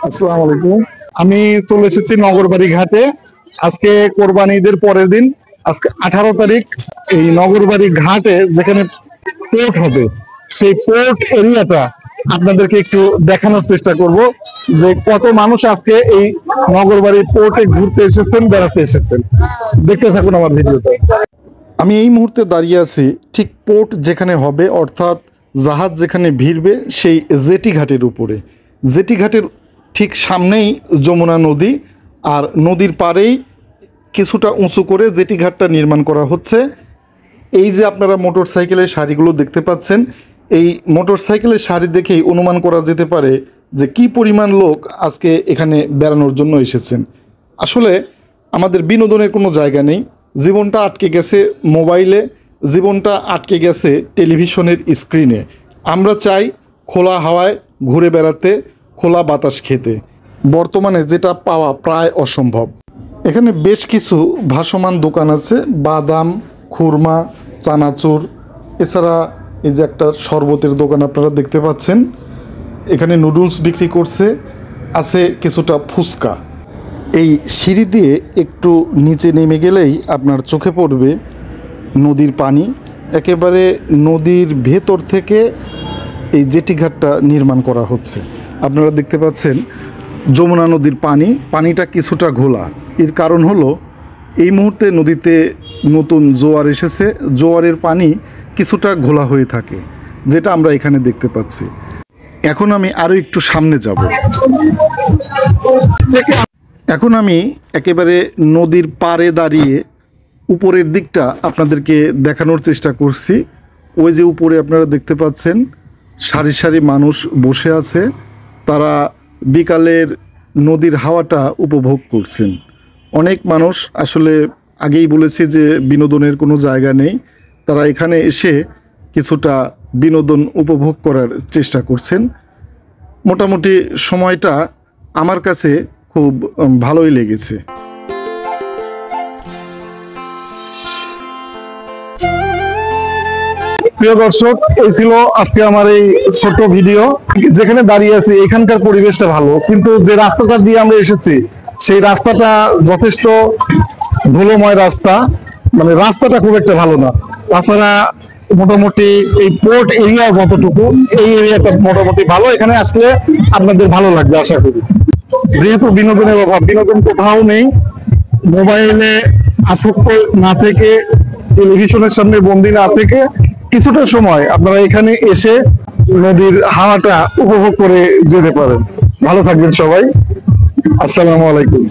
আসসালামু আলাইকুম। আমি চলে এসেছি নগরবাড়ি ঘাটে। আজকে কোরবানি ঈদের পরের দিন, আজকে 18 তারিখ। এই নগরবাড়ি ঘাটে যেখানে পোর্ট হবে, সেই পোর্ট এরিয়াটা আপনাদেরকে একটু দেখানোর চেষ্টা করব যে কত মানুষ আজকে এই নগরবাড়ি পোর্টে ঘুরতে এসেছেন, বেড়াতে এসেছেন। দেখতে থাকুন আমার ভিডিওটা। আমি এই মুহূর্তে দাঁড়িয়ে আছি ঠিক পোর্ট যেখানে হবে, অর্থাৎ জাহাজ যেখানে ভিড়বে সেই জেটি ঘাটের উপরে। জেটি ঘাটের ঠিক সামনেই যমুনা নদী, আর নদীর পাড়েই কিছুটা উঁচু করে জেটি ঘাটটা নির্মাণ করা হচ্ছে। এই যে আপনারা মোটর সাইকেলের সারিগুলো দেখতে পাচ্ছেন, এই মোটর সাইকেলের সারি দেখেই অনুমান করা যেতে পারে যে কী পরিমাণ লোক আজকে এখানে বেড়ানোর জন্য এসেছেন। আসলে আমাদের বিনোদনের কোনো জায়গা নেই। জীবনটা আটকে গেছে মোবাইলে, জীবনটা আটকে গেছে টেলিভিশনের স্ক্রিনে। আমরা চাই খোলা হাওয়ায় ঘুরে বেড়াতে, খোলা বাতাস খেতে। বর্তমানে যেটা পাওয়া প্রায় অসম্ভব। এখানে বেশ কিছু ভাসমান দোকান আছে, বাদাম, খুরমা, চানাচুর, এছাড়া এই যে একটা শরবতের দোকান আপনারা দেখতে পাচ্ছেন। এখানে নুডলস বিক্রি করছে, আছে কিছুটা ফুচকা। এই সিঁড়ি দিয়ে একটু নিচে নেমে গেলেই আপনার চোখে পড়বে নদীর পানি। একেবারে নদীর ভেতর থেকে এই জেটি ঘাটটা নির্মাণ করা হচ্ছে। আপনারা দেখতে পাচ্ছেন যমুনা নদীর পানিটা কিছুটা ঘোলা। এর কারণ হলো এই মুহূর্তে নদীতে নতুন জোয়ার এসেছে, জোয়ারের পানি কিছুটা ঘোলা হয়ে থাকে, যেটা আমরা এখানে দেখতে পাচ্ছি। এখন আমি আরও একটু সামনে যাব। এখন আমি একেবারে নদীর পাড়ে দাঁড়িয়ে উপরের দিকটা আপনাদেরকে দেখানোর চেষ্টা করছি। ওই যে উপরে আপনারা দেখতে পাচ্ছেন সারি সারি মানুষ বসে আছে, তারা বিকালের নদীর হাওয়াটা উপভোগ করছেন। অনেক মানুষ, আসলে আগেই বলেছি যে বিনোদনের কোনো জায়গা নেই, তারা এখানে এসে কিছুটা বিনোদন উপভোগ করার চেষ্টা করছেন। মোটামুটি সময়টা আমার কাছে খুব ভালোই লেগেছে। প্রিয় দর্শক, এই ছিল আজকে আমার এই ছোট্ট ভিডিও। যেখানে দাঁড়িয়ে আছি এখানকার পরিবেশটা ভালো, কিন্তু যে রাস্তাটা দিয়ে আমরা এসেছি সেই রাস্তাটা যথেষ্ট ধুলোময় রাস্তা, মানে রাস্তাটা খুব একটা ভালো না। তাছাড়া মোটামুটি এই পোর্ট এরিয়া যতটুকু, এই এরিয়াটা মোটামুটি ভালো। এখানে আসলে আপনাদের ভালো লাগবে আশা করি। যেহেতু বিনোদনের অভাব, বিনোদন কোথাও নেই, মোবাইলে আসক্ত না থেকে, টেলিভিশনের সামনে বন্দি না থেকে কিছুটা সময় আপনারা এখানে এসে নদীর হাওয়াটা উপভোগ করে যেতে পারেন। ভালো থাকবেন সবাই। আসসালামু আলাইকুম।